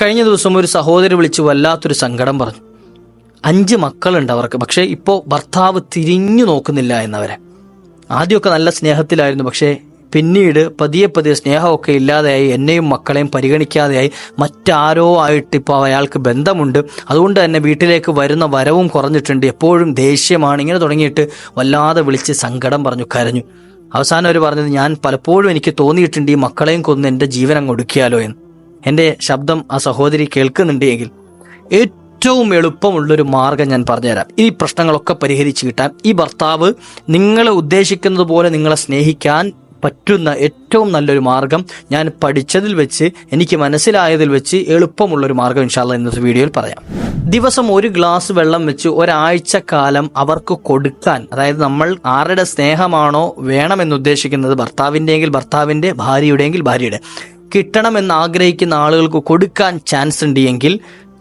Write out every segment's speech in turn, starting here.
കഴിഞ്ഞ ദിവസം ഒരു സഹോദരി വിളിച്ച് വല്ലാത്തൊരു സങ്കടം പറഞ്ഞു. 5 മക്കളുണ്ട് അവർക്ക്, പക്ഷേ ഇപ്പോൾ ഭർത്താവ് തിരിഞ്ഞു നോക്കുന്നില്ല എന്നവരെ. ആദ്യമൊക്കെ നല്ല സ്നേഹത്തിലായിരുന്നു, പക്ഷേ പിന്നീട് പതിയെ പതിയെ സ്നേഹമൊക്കെ ഇല്ലാതെയായി, എന്നെയും മക്കളെയും പരിഗണിക്കാതെയായി, മറ്റാരോ ആയിട്ട് ഇപ്പോൾ അയാൾക്ക് ബന്ധമുണ്ട്. അതുകൊണ്ട് തന്നെ വീട്ടിലേക്ക് വരുന്ന വരവും കുറഞ്ഞിട്ടുണ്ട്, എപ്പോഴും ദേഷ്യമാണ്. ഇങ്ങനെ തുടങ്ങിയിട്ട് വല്ലാതെ വിളിച്ച് സങ്കടം പറഞ്ഞു, കരഞ്ഞു. അവസാനം അവർ പറഞ്ഞത്, ഞാൻ പലപ്പോഴും എനിക്ക് തോന്നിയിട്ടുണ്ട് ഈ മക്കളെയും കൊന്ന് എൻ്റെ ജീവൻ അങ്ങ് ഒടുക്കിയാലോ എന്ന്. എൻ്റെ ശബ്ദം ആ സഹോദരി കേൾക്കുന്നുണ്ട് എങ്കിൽ ഏറ്റവും എളുപ്പമുള്ളൊരു മാർഗം ഞാൻ പറഞ്ഞുതരാം. ഈ പ്രശ്നങ്ങളൊക്കെ പരിഹരിച്ച് കിട്ടാൻ ഈ ഭർത്താവ് നിങ്ങൾ ഉദ്ദേശിക്കുന്നത് പോലെ നിങ്ങളെ സ്നേഹിക്കാൻ പറ്റുന്ന ഏറ്റവും നല്ലൊരു മാർഗം ഞാൻ പഠിച്ചതിൽ വെച്ച്, എനിക്ക് മനസ്സിലായതിൽ വെച്ച് എളുപ്പമുള്ളൊരു മാർഗം ഇൻഷാ അല്ലാഹ് ഇന്നത്തെ വീഡിയോയിൽ പറയാം. ദിവസം 1 ഗ്ലാസ് വെള്ളം വെച്ച് ഒരാഴ്ചക്കാലം അവർക്ക് കൊടുക്കാൻ, അതായത് നമ്മൾ ആരുടെ സ്നേഹമാണോ വേണമെന്ന് ഉദ്ദേശിക്കുന്നത്, ഭർത്താവിൻ്റെയെങ്കിൽ ഭർത്താവിൻ്റെ, ഭാര്യയുടെയെങ്കിൽ ഭാര്യയുടെ, കിട്ടണമെന്ന് ആഗ്രഹിക്കുന്ന ആളുകൾക്ക് കൊടുക്കാൻ ചാൻസ് ഉണ്ട് എങ്കിൽ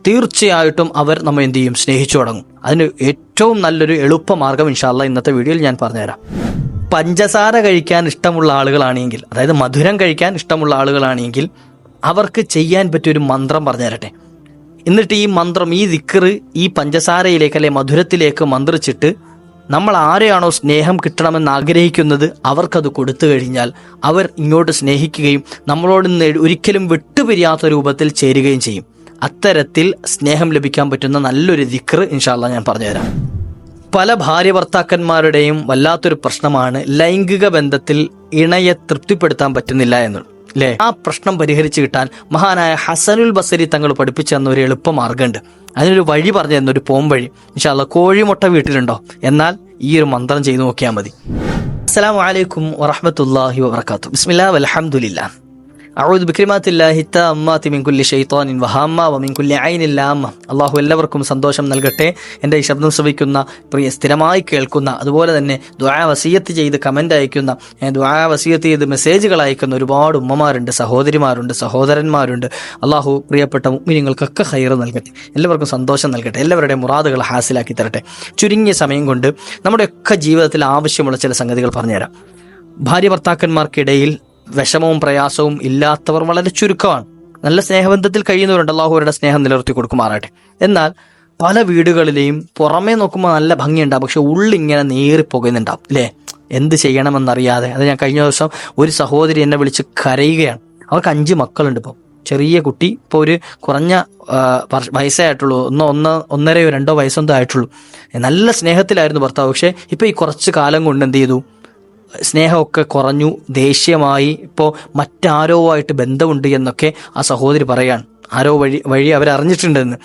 തീർച്ചയായിട്ടും അവർ നമ്മൾ എന്ത് ചെയ്യും, സ്നേഹിച്ചു തുടങ്ങും. അതിന് ഏറ്റവും നല്ലൊരു എളുപ്പമാർഗം ഇൻഷാ അല്ലാഹ് ഇന്നത്തെ വീഡിയോയിൽ ഞാൻ പറഞ്ഞുതരാം. പഞ്ചസാര കഴിക്കാൻ ഇഷ്ടമുള്ള ആളുകളാണെങ്കിൽ, അതായത് മധുരം കഴിക്കാൻ ഇഷ്ടമുള്ള ആളുകളാണെങ്കിൽ അവർക്ക് ചെയ്യാൻ പറ്റിയൊരു മന്ത്രം പറഞ്ഞു തരട്ടെ. എന്നിട്ട് ഈ മന്ത്രം, ഈ ദിക്ർ ഈ പഞ്ചസാരയിലേക്ക് അല്ലെ മധുരത്തിലേക്ക് മന്ത്രിച്ചിട്ട് നമ്മൾ ആരെയാണോ സ്നേഹം കിട്ടണമെന്ന് ആഗ്രഹിക്കുന്നത് അവർക്കത് കൊടുത്തു കഴിഞ്ഞാൽ അവർ ഇങ്ങോട്ട് സ്നേഹിക്കുകയും നമ്മളോട് ഒരിക്കലും വിട്ടുപിരിയാത്ത രൂപത്തിൽ ചേരുകയും ചെയ്യും. അത്തരത്തിൽ സ്നേഹം ലഭിക്കാൻ പറ്റുന്ന നല്ലൊരു ദിക്ർ ഇൻഷാ അല്ലാഹ് ഞാൻ പറഞ്ഞുതരാം. പല ഭാര്യ ഭർത്താക്കന്മാരുടെയും വല്ലാത്തൊരു പ്രശ്നമാണ് ലൈംഗിക ബന്ധത്തിൽ ഇണയെ തൃപ്തിപ്പെടുത്താൻ പറ്റുന്നില്ല എന്നുള്ളത്, അല്ലേ? ആ പ്രശ്നം പരിഹരിച്ച് കിട്ടാൻ മഹാനായ ഹസനുൽ ബസരി തങ്ങൾ പഠിപ്പിച്ചു തന്ന ഒരു എളുപ്പ മാർഗ്ഗമുണ്ട്. അതിനൊരു വഴി പറഞ്ഞു തന്ന ഒരു പോംവഴി. ഇൻഷാ അല്ലാഹ് കോഴിമുട്ട വീട്ടിലുണ്ടോ? എന്നാൽ ഈ ഒരു മന്ത്രം ചെയ്തു നോക്കിയാൽ മതി. അസ്സലാമു അലൈക്കും വറഹ്മത്തുള്ളാഹി വബറകാതുഹു. ബിസ്മില്ലാഹി വൽഹംദുലില്ലാഹ്. അഊദു ബികലിമാത്തില്ലാഹി തമ്മാത്തി മിൻ കുല്ലി ശൈത്വാനിൻ വഹാമ്മ വമിൻ കുല്ലി ഐനിൻ ലാമ്മ. അല്ലാഹു എല്ലാവർക്കും സന്തോഷം നൽകട്ടെ. എൻ്റെ ഈ ശബ്ദം ശ്രവിക്കുന്ന പ്രിയ, സ്ഥിരമായി കേൾക്കുന്ന, അതുപോലെ തന്നെ ദുആ വസിയത്ത് ചെയ്ത് കമൻ്റ് അയക്കുന്ന, ദുആ വസിയത്ത് ചെയ്ത് മെസ്സേജുകൾ അയക്കുന്ന ഒരുപാട് ഉമ്മമാരുണ്ട്, സഹോദരിമാരുണ്ട്, സഹോദരന്മാരുണ്ട്. അല്ലാഹു പ്രിയപ്പെട്ട മുഅ്മിനീങ്ങൾക്കൊക്കെ ഖൈർ നൽകട്ടെ, എല്ലാവർക്കും സന്തോഷം നൽകട്ടെ, എല്ലാവരുടെയും മുറാദുകൾ ഹാസിലാക്കി തരട്ടെ. ചുരുങ്ങിയ സമയം കൊണ്ട് നമ്മുടെയൊക്കെ ജീവിതത്തിൽ ആവശ്യമുള്ള ചില സംഗതികൾ പറഞ്ഞുതരാം. ഭാര്യ ഭർത്താക്കന്മാർക്കിടയിൽ വിഷമവും പ്രയാസവും ഇല്ലാത്തവർ വളരെ ചുരുക്കമാണ്. നല്ല സ്നേഹബന്ധത്തിൽ കഴിയുന്നവരുണ്ട്, അല്ലാഹു അവരുടെ സ്നേഹം നിലനിർത്തി കൊടുക്കുമാറാട്ടെ. എന്നാൽ പല വീടുകളിലെയും പുറമേ നോക്കുമ്പോൾ നല്ല ഭംഗിയുണ്ടാവും, പക്ഷെ ഉള്ളിങ്ങനെ നേറിപ്പോകുന്നുണ്ടാവും, അല്ലേ? എന്ത് ചെയ്യണമെന്നറിയാതെ. അത് ഞാൻ കഴിഞ്ഞ ദിവസം ഒരു സഹോദരി എന്നെ വിളിച്ച് കരയുകയാണ്. അവർക്ക് 5 മക്കളുണ്ട്. ഇപ്പോൾ ചെറിയ കുട്ടി, ഇപ്പോൾ ഒരു കുറഞ്ഞ വയസ്സായിട്ടുള്ളൂ, 1.5 2 വയസ്സൊന്നും ആയിട്ടുള്ളൂ. നല്ല സ്നേഹത്തിലായിരുന്നു ഭർത്താവ്. പക്ഷേ ഇപ്പോൾ ഈ കുറച്ച് കാലം കൊണ്ട് എന്ത് ചെയ്തു, സ്നേഹമൊക്കെ കുറഞ്ഞു, ദേഷ്യമായി, ഇപ്പോൾ മറ്റാരോ ആയിട്ട് ബന്ധമുണ്ട് എന്നൊക്കെ ആ സഹോദരി പറയാണ്. ആരോ വഴി അവരറിഞ്ഞിട്ടുണ്ടെന്ന്.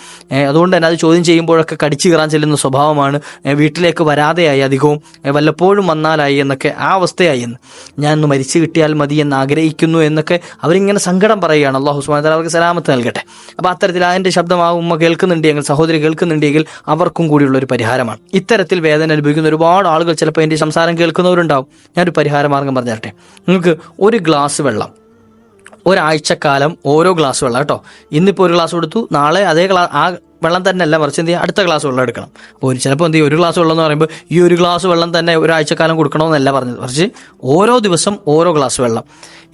അതുകൊണ്ട് തന്നെ അത് ചോദ്യം ചെയ്യുമ്പോഴൊക്കെ കടിച്ചു കയറാൻ ചെല്ലുന്ന സ്വഭാവമാണ്. വീട്ടിലേക്ക് വരാതെയായി, അധികവും വല്ലപ്പോഴും വന്നാലായി എന്നൊക്കെ ആ അവസ്ഥയായി എന്ന്. ഞാൻ ഒന്ന് മരിച്ചു കിട്ടിയാൽ മതി എന്ന് ആഗ്രഹിക്കുന്നു എന്നൊക്കെ അവരിങ്ങനെ സങ്കടം പറയുകയാണ്. അല്ലാഹു സുബ്ഹാനഹു വ തആല അവർക്ക് സലാമത്ത് നൽകട്ടെ. അപ്പോൾ അത്തരത്തിൽ അതിൻ്റെ ശബ്ദം ആ ഉമ്മ കേൾക്കുന്നുണ്ടെങ്കിൽ, സഹോദരി കേൾക്കുന്നുണ്ടെങ്കിൽ അവർക്കും കൂടിയുള്ളൊരു പരിഹാരമാണ്. ഇത്തരത്തിൽ വേദന അനുഭവിക്കുന്ന ഒരുപാട് ആളുകൾ ചിലപ്പോൾ എൻ്റെ സംസാരം കേൾക്കുന്നവരുണ്ടാവും. ഞാനൊരു പരിഹാര മാർഗം പറഞ്ഞു തരട്ടെ. നിങ്ങൾക്ക് 1 ഗ്ലാസ് വെള്ളം ഒരാഴ്ചക്കാലം, ഓരോ ഗ്ലാസ് വെള്ളം കേട്ടോ. ഇന്നിപ്പോൾ 1 ഗ്ലാസ് കൊടുത്തു, നാളെ അതേ ആ വെള്ളം തന്നെ അല്ല, മറിച്ച് എന്ത് ചെയ്യുക, അടുത്ത ഗ്ലാസ് വെള്ളം എടുക്കണം. അപ്പോൾ ചിലപ്പോൾ എന്ത് ചെയ്യും, 1 ഗ്ലാസ് വെള്ളം എന്ന് പറയുമ്പോൾ ഈ 1 ഗ്ലാസ് വെള്ളം തന്നെ ഒരാഴ്ചക്കാലം കൊടുക്കണമെന്നല്ല പറഞ്ഞത്, മറിച്ച് ഓരോ ദിവസം ഓരോ ഗ്ലാസ് വെള്ളം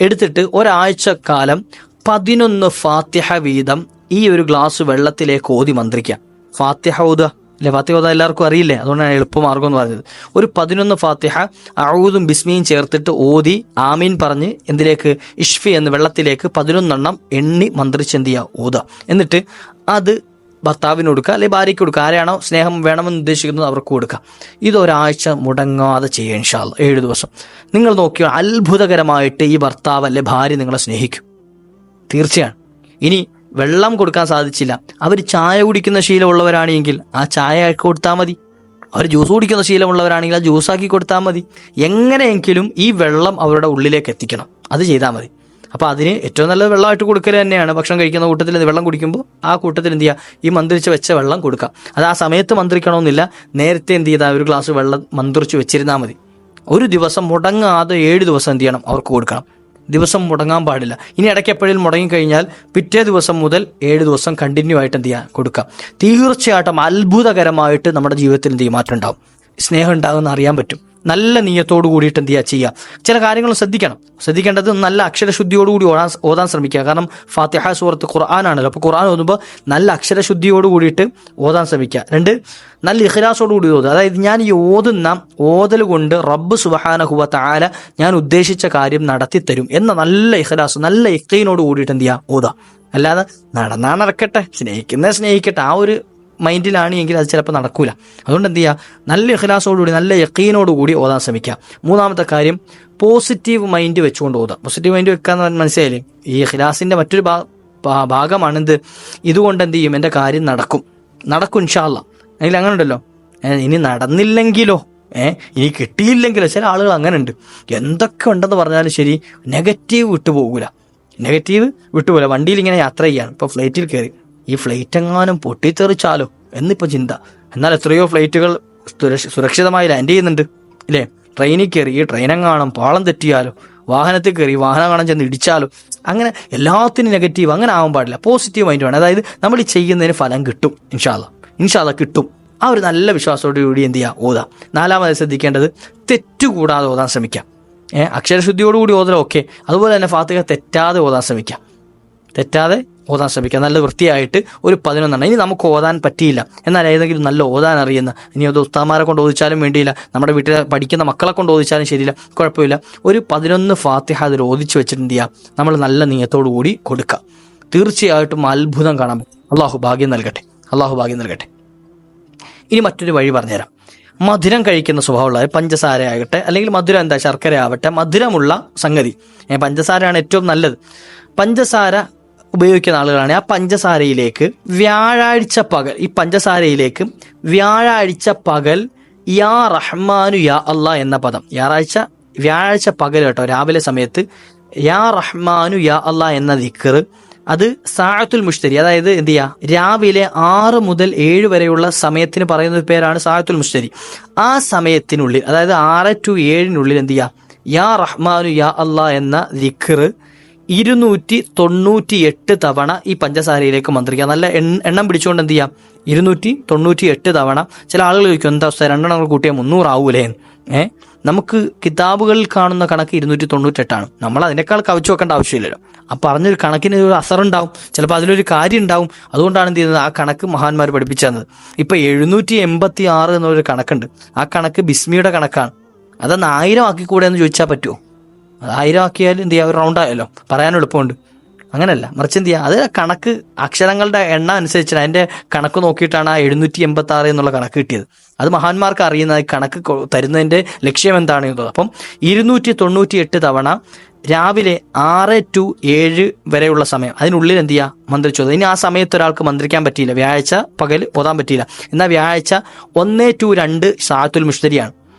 എടുത്തിട്ട് ഒരാഴ്ചക്കാലം 11 ഫാത്തിഹ വീതം ഈ 1 ഗ്ലാസ് വെള്ളത്തിലേക്ക് ഓതി മന്ത്രിക്കുക. ഫാത്തിഹ ഓതുക, അല്ലെ? ഫാത്തിഹ ഓതാൻ എല്ലാവർക്കും അറിയില്ലേ, അതുകൊണ്ടാണ് എളുപ്പമാർഗം എന്ന് പറഞ്ഞത്. ഒരു 11 ഫാത്തിഹ അഊദും ബിസ്മിയും ചേർത്തിട്ട് ഓതി ആമീൻ പറഞ്ഞ് എന്തിലേക്ക്, ഇഷ്ഫി എന്ന വെള്ളത്തിലേക്ക് 11 എണ്ണി മന്ത്രിച്ച് എന്ത് ചെയ്യുക, ഓതുക. എന്നിട്ട് അത് ഭർത്താവിന് കൊടുക്കുക, അല്ലെങ്കിൽ ഭാര്യയ്ക്ക് കൊടുക്കുക, ആരെയാണോ സ്നേഹം വേണമെന്ന് ഉദ്ദേശിക്കുന്നത് അവർക്ക് കൊടുക്കുക. ഇതൊരാഴ്ച മുടങ്ങാതെ ചെയ്യുക ഇൻഷാ അല്ലാഹ്, 7 ദിവസം. നിങ്ങൾ നോക്കിയാൽ അത്ഭുതകരമായിട്ട് ഈ ഭർത്താവ് അല്ലെ ഭാര്യ നിങ്ങളെ സ്നേഹിക്കും, തീർച്ചയാണ്. ഇനി വെള്ളം കൊടുക്കാൻ സാധിച്ചില്ല, അവർ ചായ കുടിക്കുന്ന ശീലമുള്ളവരാണെങ്കിൽ ആ ചായ കൊടുത്താൽ മതി. അവർ ജ്യൂസ് കുടിക്കുന്ന ശീലമുള്ളവരാണെങ്കിൽ ആ ജ്യൂസാക്കി കൊടുത്താൽ മതി. എങ്ങനെയെങ്കിലും ഈ വെള്ളം അവരുടെ ഉള്ളിലേക്ക് എത്തിക്കണം, അത് ചെയ്താൽ മതി. അപ്പോൾ അതിന് ഏറ്റവും നല്ലത് വെള്ളമായിട്ട് കൊടുക്കൽ തന്നെയാണ്. ഭക്ഷണം കഴിക്കുന്ന കൂട്ടത്തിൽ വെള്ളം കുടിക്കുമ്പോൾ ആ കൂട്ടത്തിൽ എന്ത് ചെയ്യുക, ഈ മന്ത്രിച്ച് വെച്ച വെള്ളം കൊടുക്കുക. അത് ആ സമയത്ത് മന്ത്രിക്കണമെന്നില്ല, നേരത്തെ എന്ത് ചെയ്താൽ 1 ഗ്ലാസ് വെള്ളം മന്ത്രിച്ച് വെച്ചിരുന്നാൽ മതി. ഒരു ദിവസം മുടങ്ങാതെ 7 ദിവസം എന്ത് ചെയ്യണം, അവർക്ക് കൊടുക്കണം. ദിവസം മുടങ്ങാൻ പാടില്ല. ഇനി ഇടയ്ക്ക് എപ്പോഴും മുടങ്ങിക്കഴിഞ്ഞാൽ പിറ്റേ ദിവസം മുതൽ 7 ദിവസം കണ്ടിന്യൂ ആയിട്ട് എന്ത് ചെയ്യുക, കൊടുക്കാം. തീർച്ചയായിട്ടും അത്ഭുതകരമായിട്ട് നമ്മുടെ ജീവിതത്തിൽ എന്ത് ചെയ്യും, മാറ്റം ഉണ്ടാവും. സ്നേഹം ഉണ്ടാകുമെന്ന് അറിയാൻ പറ്റും. നല്ല നീയത്തോടു കൂടിയിട്ട് എന്ത് ചെയ്യുക. ചില കാര്യങ്ങൾ ശ്രദ്ധിക്കേണ്ടത് നല്ല അക്ഷരശുദ്ധിയോടുകൂടി ഓതാൻ ശ്രമിക്കുക. കാരണം ഫാത്തിഹ സൂറത്ത് ഖുർആനാണല്ലോ. അപ്പോൾ ഖുർആൻ ഓതുമ്പോൾ നല്ല അക്ഷരശുദ്ധിയോട് കൂടിയിട്ട് ഓതാൻ ശ്രമിക്കുക. 2, നല്ല ഇഖ്ലാസോട് കൂടി ഓതുക. അതായത് ഞാൻ ഈ ഓതൽ കൊണ്ട് റബ്ബ് സുബ്ഹാനഹു വ തആല ഞാൻ ഉദ്ദേശിച്ച കാര്യം നടത്തിത്തരും എന്ന നല്ല ഇഖ്ലാസ്, നല്ല യഖീനോട് കൂടിയിട്ട് എന്ത് ചെയ്യുക, ഓതുക. അല്ലാതെ നടക്കട്ടെ, സ്നേഹിക്കട്ടെ ആ ഒരു മൈൻഡിലാണ് എങ്കിൽ അത് ചിലപ്പോൾ നടക്കൂല. അതുകൊണ്ട് എന്ത് ചെയ്യുക, നല്ല ഇഖ്ലാസോടുകൂടി നല്ല യഖീനോടുകൂടി ഓതാൻ ശ്രമിക്കുക. 3-ാമത്തെ കാര്യം, പോസിറ്റീവ് മൈൻഡ് വെച്ചുകൊണ്ട് ഓതാം. പോസിറ്റീവ് മൈൻഡ് വെക്കാന്ന് മനസ്സിലായില്ലേ, ഈ ഇഖ്ലാസിന്റെ മറ്റൊരു ഭാഗമാണെന്ത്, ഇതുകൊണ്ട് എന്ത് ചെയ്യും, എൻ്റെ കാര്യം നടക്കും ഇൻഷാ അല്ലാഹ്. അല്ലെങ്കിൽ അങ്ങനെ ഉണ്ടല്ലോ, ഇനി നടന്നില്ലെങ്കിലോ, ഇനി കിട്ടിയില്ലെങ്കിലോ, ചില ആളുകൾ അങ്ങനെ ഉണ്ട്. എന്തൊക്കെ ഉണ്ടെന്ന് പറഞ്ഞാലും ശരി, നെഗറ്റീവ് വിട്ടുപോകൂല. വണ്ടിയിൽ ഇങ്ങനെ യാത്ര ചെയ്യാണ്, ഇപ്പോൾ ഫ്ലൈറ്റിൽ കയറി, ഈ ഫ്ലൈറ്റ് എങ്ങാനും പൊട്ടിത്തെറിച്ചാലോ എന്നിപ്പോൾ ചിന്ത. എന്നാൽ എത്രയോ ഫ്ലൈറ്റുകൾ സുരക്ഷിതമായി ലാൻഡ് ചെയ്യുന്നുണ്ട് ഇല്ലേ. ട്രെയിനിൽ കയറി, ഈ ട്രെയിനെങ്ങാനും പാളം തെറ്റിയാലോ, വാഹനത്തിൽ കയറി വാഹനം കാണാൻ ചെന്ന് ഇടിച്ചാലോ, അങ്ങനെ എല്ലാത്തിനും നെഗറ്റീവ് അങ്ങനെ ആവാൻ പാടില്ല. പോസിറ്റീവ് മൈൻഡ് വേണം. അതായത് നമ്മൾ ഈ ചെയ്യുന്നതിന് ഫലം കിട്ടും, ഇൻഷാ അല്ലാഹ് കിട്ടും. ആ ഒരു നല്ല വിശ്വാസത്തോടുകൂടി എന്ത് ചെയ്യുക, ഓതാം. 4-ാമത് ശ്രദ്ധിക്കേണ്ടത്, തെറ്റുകൂടാതെ ഓതാൻ ശ്രമിക്കാം. അക്ഷരശുദ്ധിയോടുകൂടി ഓതലോ ഓക്കെ, അതുപോലെ തന്നെ ഫാത്തിഹ തെറ്റാതെ ഓതാൻ ശ്രമിക്കാം. നല്ല വൃത്തിയായിട്ട് ഒരു 11. ഇനി നമുക്ക് ഓതാൻ പറ്റിയില്ല, എന്നാൽ ഏതെങ്കിലും നല്ല ഓതാൻ അറിയുന്ന, ഇനി അത് ഉസ്താദന്മാരെ കൊണ്ട് ഓദിച്ചാലും വേണ്ടിയില്ല, നമ്മുടെ വീട്ടിൽ പഠിക്കുന്ന മക്കളെ കൊണ്ട് ഓദിച്ചാലും ശരിയില്ല, കുഴപ്പമില്ല, ഒരു 11 ഫാത്തിഹ അതിൽ ഓദിച്ച് വെച്ചിട്ട് എന്ത് ചെയ്യുക, നമ്മൾ നല്ല നീയത്തോടു കൂടി കൊടുക്കുക. തീർച്ചയായിട്ടും അത്ഭുതം കാണാൻ പറ്റും. അള്ളാഹു ഭാഗ്യം നൽകട്ടെ. ഇനി മറ്റൊരു വഴി പറഞ്ഞുതരാം. മധുരം കഴിക്കുന്ന സ്വഭാവമുള്ള, പഞ്ചസാര ആകട്ടെ അല്ലെങ്കിൽ മധുരം ശർക്കര ആവട്ടെ, മധുരമുള്ള സംഗതി, പഞ്ചസാരയാണ് ഏറ്റവും നല്ലത്. പഞ്ചസാര ഉപയോഗിക്കുന്ന ആളുകളാണ്. ആ പഞ്ചസാരയിലേക്ക് വ്യാഴാഴ്ച പകൽ യാ റഹ്മാനു യാ അല്ലാഹ് എന്ന പദം, വ്യാഴാഴ്ച പകൽ കേട്ടോ, രാവിലെ സമയത്ത് യാ റഹ്മാനു യാ അല്ലാഹ് എന്ന ദിക്ർ, അത് സാഅത്തുൽ മുഷ്തരി, അതായത് എന്ത് ചെയ്യുക, രാവിലെ 6 മുതൽ 7 വരെയുള്ള സമയത്തിന് പറയുന്ന പേരാണ് സാഅത്തുൽ മുഷ്തരി. ആ സമയത്തിനുള്ളിൽ, അതായത് 6 to 7 എന്ത് ചെയ്യുക, യാ റഹ്മാനു യാ അല്ലാഹ് എന്ന ദിക്ർ 298 തവണ ഈ പഞ്ചസാരയിലേക്ക് മന്ത്രിക്കുക. നല്ല എണ്ണം പിടിച്ചുകൊണ്ട് എന്ത് ചെയ്യാം, 298 തവണ. ചില ആളുകൾ ചോദിക്കും, എന്താ അവസ്ഥ 2 എണ്ണം കൂട്ടിയാൽ 300 ആവൂലേ? നമുക്ക് കിതാബുകളിൽ കാണുന്ന കണക്ക് 298ആണ്. നമ്മൾ അതിനേക്കാൾ കവിച്ചു വെക്കേണ്ട ആവശ്യമില്ലല്ലോ. ആ പറഞ്ഞൊരു കണക്കിന് ഒരു അസറുണ്ടാവും, ചിലപ്പോൾ അതിലൊരു കാര്യം ഉണ്ടാവും. അതുകൊണ്ടാണ് എന്ത് ചെയ്യുന്നത്, ആ കണക്ക് മഹാന്മാർ പഠിപ്പിച്ചു തന്നത്. ഇപ്പം 786 എന്നൊരു കണക്കുണ്ട്. ആ കണക്ക് ബിസ്മിയുടെ കണക്കാണ്. അതൊന്ന് 1000 ആക്കിക്കൂടെ എന്ന് ചോദിച്ചാൽ പറ്റുമോ? അത് 1000 ആക്കിയാൽ എന്ത് ചെയ്യുക, ഒരു റൗണ്ടായല്ലോ, പറയാനും എളുപ്പമുണ്ട്. അങ്ങനെയല്ല, മറിച്ച് എന്ത് ചെയ്യുക, അത് കണക്ക് അക്ഷരങ്ങളുടെ എണ്ണം അനുസരിച്ചാണ്, അതിൻ്റെ കണക്ക് നോക്കിയിട്ടാണ് ആ 786 എന്നുള്ള കണക്ക് കിട്ടിയത്. അത് മഹാന്മാർക്ക് അറിയുന്ന കണക്ക് തരുന്നതിൻ്റെ ലക്ഷ്യം എന്താണെന്ന്. അപ്പം 298 തവണ രാവിലെ 6 to 7 വരെയുള്ള സമയം, അതിനുള്ളിൽ എന്ത് ചെയ്യുക, മന്ത്രിച്ചത്. ഇനി ആ സമയത്ത് ഒരാൾക്ക് മന്ത്രിക്കാൻ പറ്റിയില്ല, വ്യാഴാഴ്ച പകൽ ഓതാൻ പറ്റിയില്ല, എന്നാൽ വ്യാഴാഴ്ച 1 to 2 സാഅത്തുൽ മുഷ്തരിയാണ്.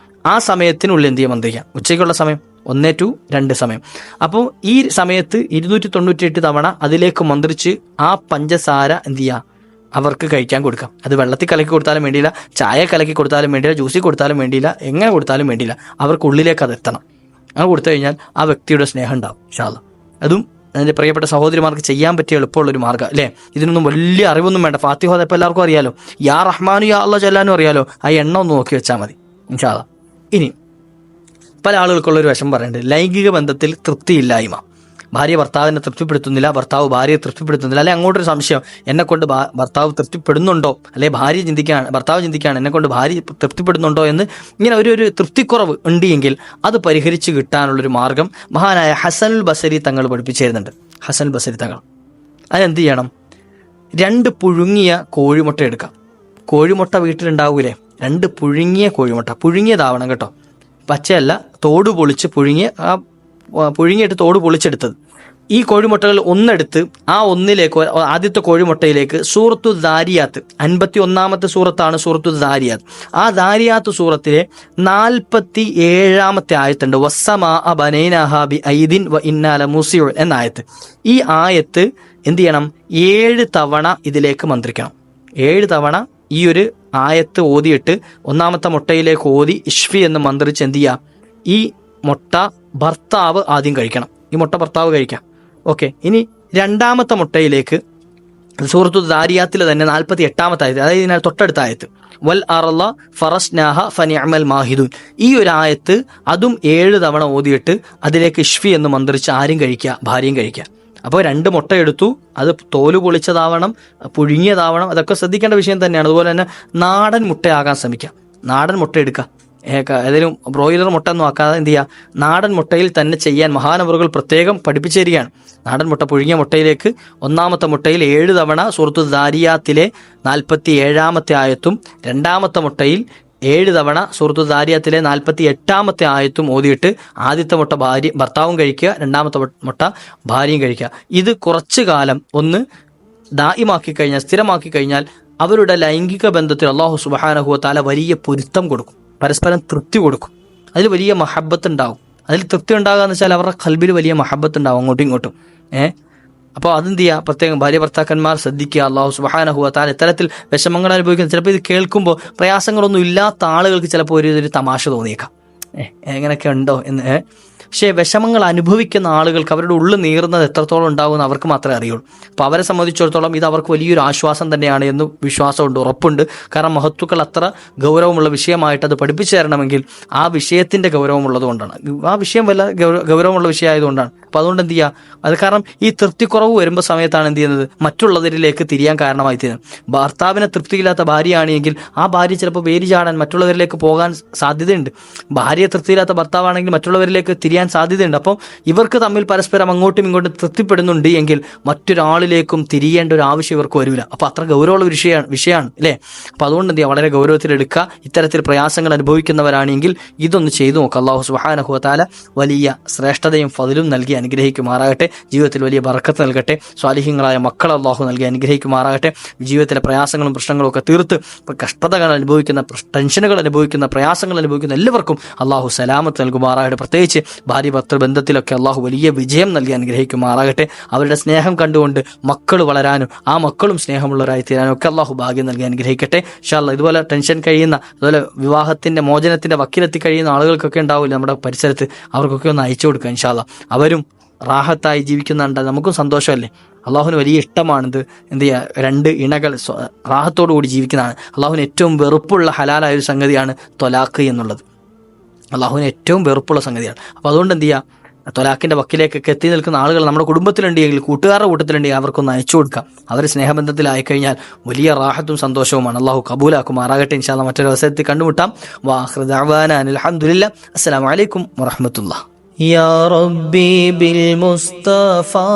ആ സമയത്തിനുള്ളിൽ എന്ത് ചെയ്യുക, മന്ത്രിക്കാം. ഉച്ചയ്ക്കുള്ള സമയം 1 to 2 സമയം. അപ്പോൾ ഈ സമയത്ത് 298 തവണ അതിലേക്ക് മന്ത്രിച്ച് ആ പഞ്ചസാര എന്ത് ചെയ്യുക, അവർക്ക് കഴിക്കാൻ കൊടുക്കാം. അത് വെള്ളത്തിൽ കലക്കി കൊടുത്താലും വേണ്ടിയില്ല, ചായ കലക്കി കൊടുത്താലും വേണ്ടിയില്ല, ജ്യൂസിൽ കൊടുത്താലും വേണ്ടിയില്ല, എങ്ങനെ കൊടുത്താലും വേണ്ടിയില്ല, അവർക്കുള്ളിലേക്ക് അത് എത്തണം. അങ്ങനെ കൊടുത്തു കഴിഞ്ഞാൽ ആ വ്യക്തിയുടെ സ്നേഹം ഉണ്ടാവും ഇൻഷാ അല്ലാഹ്. അതും അതിൻ്റെ പ്രിയപ്പെട്ട സഹോദരിമാർക്ക് ചെയ്യാൻ പറ്റിയ എളുപ്പമുള്ളൊരു മാർഗ്ഗം അല്ലേ. ഇതിനൊന്നും വലിയ അറിവൊന്നും വേണ്ട. ഫാത്തിഹ ഇപ്പോൾ എല്ലാവർക്കും അറിയാലോ, യാ റഹ്മാനു യാ അല്ലാഹ് ചൊല്ലാനും അറിയാലോ. ആ എണ്ണം ഒന്ന് നോക്കി വെച്ചാൽ മതി ഇൻഷാ അല്ലാഹ്. ഇനി പല ആളുകൾക്കുള്ളൊരു വശം പറയുന്നുണ്ട്, ലൈംഗിക ബന്ധത്തിൽ തൃപ്തിയില്ലായ്മ. ഭാര്യ ഭർത്താവിനെ തൃപ്തിപ്പെടുത്തുന്നില്ല, ഭർത്താവ് ഭാര്യയെ തൃപ്തിപ്പെടുത്തുന്നില്ല. അല്ലെ അങ്ങോട്ടൊരു സംശയം, എന്നെ കൊണ്ട് ഭർത്താവ് തൃപ്തിപ്പെടുന്നുണ്ടോ, അല്ലെ ഭർത്താവ് ചിന്തിക്കുകയാണ് എന്നെ കൊണ്ട് ഭാര്യ തൃപ്തിപ്പെടുന്നുണ്ടോ എന്ന്. ഇങ്ങനെ ഒരു തൃപ്തിക്കുറവ് ഉണ്ട് എങ്കിൽ അത് പരിഹരിച്ച് കിട്ടാനുള്ളൊരു മാർഗം മഹാനായ ഹസനുൽ ബസരി തങ്ങൾ പഠിപ്പിച്ചു തരുന്നുണ്ട്. ഹസനുൽ ബസരി തങ്ങൾ അതെന്ത് ചെയ്യണം, 2 പുഴുങ്ങിയ കോഴിമുട്ട എടുക്കാം. കോഴിമുട്ട വീട്ടിലുണ്ടാവൂലേ, 2 പുഴുങ്ങിയ കോഴിമുട്ട, പുഴുങ്ങിയതാവണം കേട്ടോ, പച്ചയല്ല, തോട് പൊളിച്ച് പുഴുങ്ങിയിട്ട് തോട് പൊളിച്ചെടുത്തത്. ഈ കോഴിമുട്ടകൾ ഒന്നെടുത്ത് ആ ഒന്നിലേക്ക്, ആദ്യത്തെ കോഴിമുട്ടയിലേക്ക് സൂറത്തു ദാരിയാത്ത്, 51ാമത്തെ സൂറത്താണ് സൂറത്തു ദാരിയാത്ത്. ആ ദാരിയാത്ത് സൂറത്തിലെ 47ാമത്തെ ആയത്തുണ്ട്, വസ്സമാ ബനൈനാഹാ ബി ഐദിൻ വ ഇന്നാ ലമൂസിഊൻ എന്ന ആയത്ത്. ഈ ആയത്ത് എന്ത് ചെയ്യണം, 7 തവണ ഇതിലേക്ക് മന്ത്രിക്കണം. 7 തവണ ഈ ഒരു ആയത്ത് ഓതിയിട്ട് 1ാമത്തെ മുട്ടയിലേക്ക് ഓതി ഇഷ്ഫി എന്ന് മന്ത്രിച്ച് എന്ത് ചെയ്യുക, ഈ മുട്ട ഭർത്താവ് ആദ്യം കഴിക്കണം. ഈ മുട്ട ഭർത്താവ് കഴിക്കാം. ഓക്കെ, ഇനി 2ാമത്തെ മുട്ടയിലേക്ക് സൂറത്തു ദാരിയാത്തിൽ തന്നെ 48-ാമത്തെ ആയത്ത്, അതായത് ഇതിനാൽ തൊട്ടടുത്ത ആയത്ത്, വൽ അർള ഫറസ്നാഹ ഫനിഅമൽ മാഹിദൂൻ. ഈ ഒരു ആയത്ത് അതും 7 തവണ ഓതിയിട്ട് അതിലേക്ക് ഇഷ്ഫി എന്ന് മന്ത്രിച്ച് ആരും കഴിക്കുക, ഭാര്യയും കഴിക്കുക. അപ്പോൾ 2 മുട്ട എടുത്തു, അത് തോല് പൊളിച്ചതാവണം, പുഴുങ്ങിയതാവണം, അതൊക്കെ ശ്രദ്ധിക്കേണ്ട വിഷയം തന്നെയാണ്. അതുപോലെ തന്നെ നാടൻ മുട്ടയാകാൻ ശ്രമിക്കുക. നാടൻ മുട്ട എടുക്കുക, ഏതെങ്കിലും ബ്രോയിലർ മുട്ട ഒന്നും ആക്കാതെ എന്ത് ചെയ്യുക, നാടൻ മുട്ടയിൽ തന്നെ ചെയ്യാൻ മഹാനവറുകൾ പ്രത്യേകം പഠിപ്പിച്ചു തരികയാണ്. നാടൻ മുട്ട, പുഴുങ്ങിയ മുട്ടയിലേക്ക് 1-ാമത്തെ മുട്ടയിൽ 7 തവണ സൂറത്തു ദാരിയാത്തിലെ 47-ാമത്തെ ആയത്തും 2-ാമത്തെ മുട്ടയിൽ 7 തവണ സൂറത്തു ദാരിയാത്തിലെ 48-ാമത്തെ ആയത്തും ഓതിയിട്ട് ആദ്യത്തെ മുട്ട ഭർത്താവും കഴിക്കുക, 2-ാമത്തെ മുട്ട ഭാര്യയും കഴിക്കുക. ഇത് കുറച്ചു കാലം ഒന്ന് ദായിമാക്കി കഴിഞ്ഞാൽ, സ്ഥിരമാക്കി കഴിഞ്ഞാൽ അവരുടെ ലൈംഗിക ബന്ധത്തിൽ അല്ലാഹു സുബ്ഹാനഹു വ തആല വലിയ പൊരുത്തം കൊടുക്കും, പരസ്പരം തൃപ്തി കൊടുക്കും, അതിൽ വലിയ മഹബത്ത് ഉണ്ടാവും. അതിൽ തൃപ്തി ഉണ്ടാകുക എന്ന് വെച്ചാൽ അവരുടെ ഖൽബിൽ വലിയ മഹബത്ത് ഉണ്ടാവും അങ്ങോട്ടും ഇങ്ങോട്ടും. അപ്പോൾ അതെന്ത് ചെയ്യുക, പ്രത്യേകം ഭാര്യ ഭർത്താക്കന്മാർ ശ്രദ്ധിക്കുക. അല്ലാഹു സുബ്ഹാനഹു വ തആല ഇത്തരത്തിൽ വിഷമങ്ങൾ അനുഭവിക്കുന്ന, ചിലപ്പോൾ ഇത് കേൾക്കുമ്പോൾ പ്രയാസങ്ങളൊന്നും ഇല്ലാത്ത ആളുകൾക്ക് ചിലപ്പോൾ ഒരു തമാശ തോന്നിയേക്കാം, എങ്ങനെയൊക്കെ ഉണ്ടോ എന്ന്. പക്ഷേ വിഷമങ്ങൾ അനുഭവിക്കുന്ന ആളുകൾക്ക് അവരുടെ ഉള്ളിൽ നീറുന്നത് എത്രത്തോളം ഉണ്ടാകുമെന്ന് അവർക്ക് മാത്രമേ അറിയുള്ളൂ. അപ്പോൾ അവരെ സംബന്ധിച്ചിടത്തോളം ഇത് അവർക്ക് വലിയൊരു ആശ്വാസം തന്നെയാണ് എന്ന് വിശ്വാസമുണ്ട്, ഉറപ്പുണ്ട്. കാരണം മഹത്തുക്കൾ അത്ര ഗൗരവമുള്ള വിഷയമായിട്ട് അത് പഠിപ്പിച്ചു തരണമെങ്കിൽ ആ വിഷയത്തിൻ്റെ ഗൗരവമുള്ളത് കൊണ്ടാണ്, ആ വിഷയം വല്ല ഗൗരവമുള്ള വിഷയമായതുകൊണ്ടാണ്. അപ്പോൾ അതുകൊണ്ട് എന്ത് ചെയ്യുക, അത് കാരണം ഈ തൃപ്തിക്കുറവ് വരുമ്പോൾ സമയത്താണ് എന്ത് ചെയ്യുന്നത്, മറ്റുള്ളവരിലേക്ക് തിരിയാൻ കാരണമായി തീരുന്നത്. ഭർത്താവിനെ തൃപ്തിയില്ലാത്ത ഭാര്യയാണെങ്കിൽ ആ ഭാര്യ ചിലപ്പോൾ വേരി ചാടാൻ മറ്റുള്ളവരിലേക്ക് പോകാൻ സാധ്യതയുണ്ട്. ഭാര്യയെ തൃപ്തിയില്ലാത്ത ഭർത്താവാണെങ്കിൽ മറ്റുള്ളവരിലേക്ക് തിരിയാൻ സാധ്യതയുണ്ട്. അപ്പം ഇവർക്ക് തമ്മിൽ പരസ്പരം അങ്ങോട്ടും ഇങ്ങോട്ടും തൃപ്തിപ്പെടുന്നുണ്ട് എങ്കിൽ മറ്റൊരാളിലേക്കും തിരിയേണ്ട ഒരു ആവശ്യം ഇവർക്ക് വരില്ല. അപ്പോൾ അത്ര ഗൗരവമുള്ള വിഷയമാണ് അല്ലേ. അപ്പോൾ അതുകൊണ്ട് എന്ത് ചെയ്യുക, വളരെ ഗൗരവത്തിലെടുക്കുക. ഇത്തരത്തിൽ പ്രയാസങ്ങൾ അനുഭവിക്കുന്നവരാണെങ്കിൽ ഇതൊന്ന് ചെയ്തു നോക്കുക. അല്ലാഹു സുബ്ഹാനഹു വ തആല വലിയ ശ്രേഷ്ഠതയും ഫദ്ലും നൽകി അനുഗ്രഹിക്കുമാറാകട്ടെ. ജീവിതത്തിൽ വലിയ ബർക്കത്ത് നൽകട്ടെ. സ്വാലിഹീങ്ങളായ മക്കൾ അല്ലാഹു നൽകി അനുഗ്രഹിക്കുമാറാകട്ടെ. ജീവിതത്തിലെ പ്രയാസങ്ങളും പ്രശ്നങ്ങളും ഒക്കെ തീർത്ത് കഷ്ടതകൾ അനുഭവിക്കുന്ന, ടെൻഷനുകൾ അനുഭവിക്കുന്ന, പ്രയാസങ്ങൾ അനുഭവിക്കുന്ന എല്ലാവർക്കും അല്ലാഹു സലാമത്ത് നൽകുമാറാകട്ടെ. പ്രത്യേകിച്ച് ഭാര്യ ഭർത്തൃ ബന്ധത്തിലൊക്കെ അല്ലാഹു വലിയ വിജയം നൽകി അനുഗ്രഹിക്കുമാറാകട്ടെ. അവരുടെ സ്നേഹം കണ്ടുകൊണ്ട് മക്കൾ വളരാനും ആ മക്കളും സ്നേഹമുള്ളവരായി തീരാനും ഒക്കെ അല്ലാഹു ഭാഗ്യം നൽകി അനുഗ്രഹിക്കട്ടെ. ഇൻഷാ അല്ലാഹ് ഇതുപോലെ ടെൻഷൻ കഴിയുന്ന, അതുപോലെ വിവാഹത്തിന്റെ മോചനത്തിന്റെ വക്കിലെത്തി കഴിയുന്ന ആളുകൾക്കൊക്കെ ഉണ്ടാവില്ല നമ്മുടെ പരിസരത്ത്, അവർക്കൊക്കെ ഒന്ന് അയച്ചു കൊടുക്കുക. ഇൻഷാ അല്ലാഹ് അവരും റാഹത്തായി ജീവിക്കുന്നുണ്ട്, നമുക്കും സന്തോഷമല്ലേ. അള്ളാഹുവിന് വലിയ ഇഷ്ടമാണിത്. എന്ത് ചെയ്യുക, 2 ഇണകൾ റാഹത്തോടു കൂടി ജീവിക്കുന്നതാണ്. അള്ളാഹുവിന് ഏറ്റവും വെറുപ്പുള്ള ഹലാലായ ഒരു സംഗതിയാണ് തൊലാഖ് എന്നുള്ളത്. അള്ളാഹുവിന് ഏറ്റവും വെറുപ്പുള്ള സംഗതിയാണ്. അപ്പോൾ അതുകൊണ്ട് എന്ത് ചെയ്യുക, തൊലാഖിൻ്റെ വക്കിലേക്കൊക്കെ എത്തി നിൽക്കുന്ന ആളുകൾ നമ്മുടെ കുടുംബത്തിലുണ്ടെങ്കിൽ, കൂട്ടുകാരുടെ കൂട്ടത്തിലുണ്ടെങ്കിൽ അവർക്കൊന്ന് അയച്ചു കൊടുക്കാം. അവർ സ്നേഹബന്ധത്തിലായി കഴിഞ്ഞാൽ വലിയ റാഹത്തും സന്തോഷവുമാണ്. അള്ളാഹു കബൂലാക്കുമാറാകട്ടെ. ഇൻഷാ അല്ലാഹ് മറ്റൊരു അവസരത്തിൽ കണ്ടുമുട്ടാം. വാഖിറു ദഅ്വാനാ അൽഹംദുലില്ലാഹ്. അസ്സലാമു അലൈക്കും വറഹ്മത്തുള്ളാഹി. യാ റബ്ബി ബിൽ മുസ്തഫാ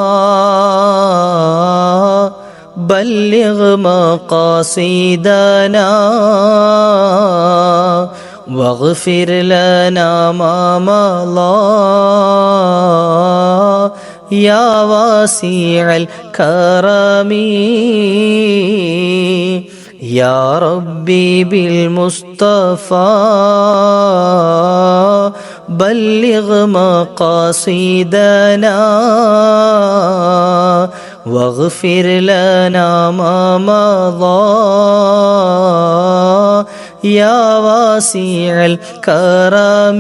ബല്ലിഗ് മഖാസിദനാ واغفر لنا ما مضى يا واسع الكرم يا ربي بالمصطفى بلغ مقاصدنا واغفر لنا ما مضى يا واسع الكرم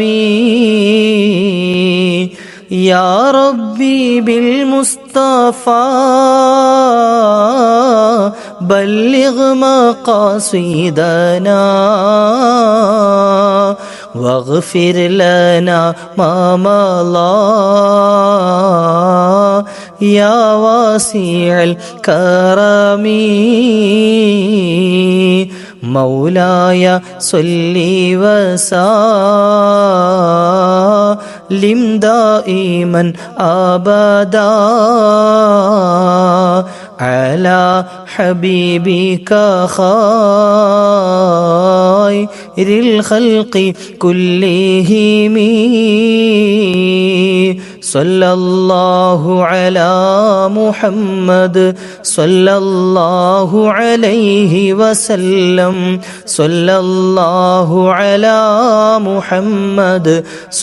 يا ربي بالمصطفى بلغ مقاصدنا واغفر لنا ما مضى يا واسع الكرم مولاي صل وسلم دائما أبدا على حبيبك خير الخلق كلهم صلى الله على محمد صلى الله عليه وسلم صلى الله على محمد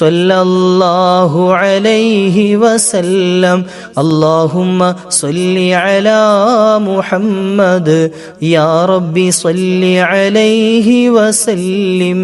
صلى الله عليه وسلم اللهم صل على محمد يا ربي صل عليه وسلم.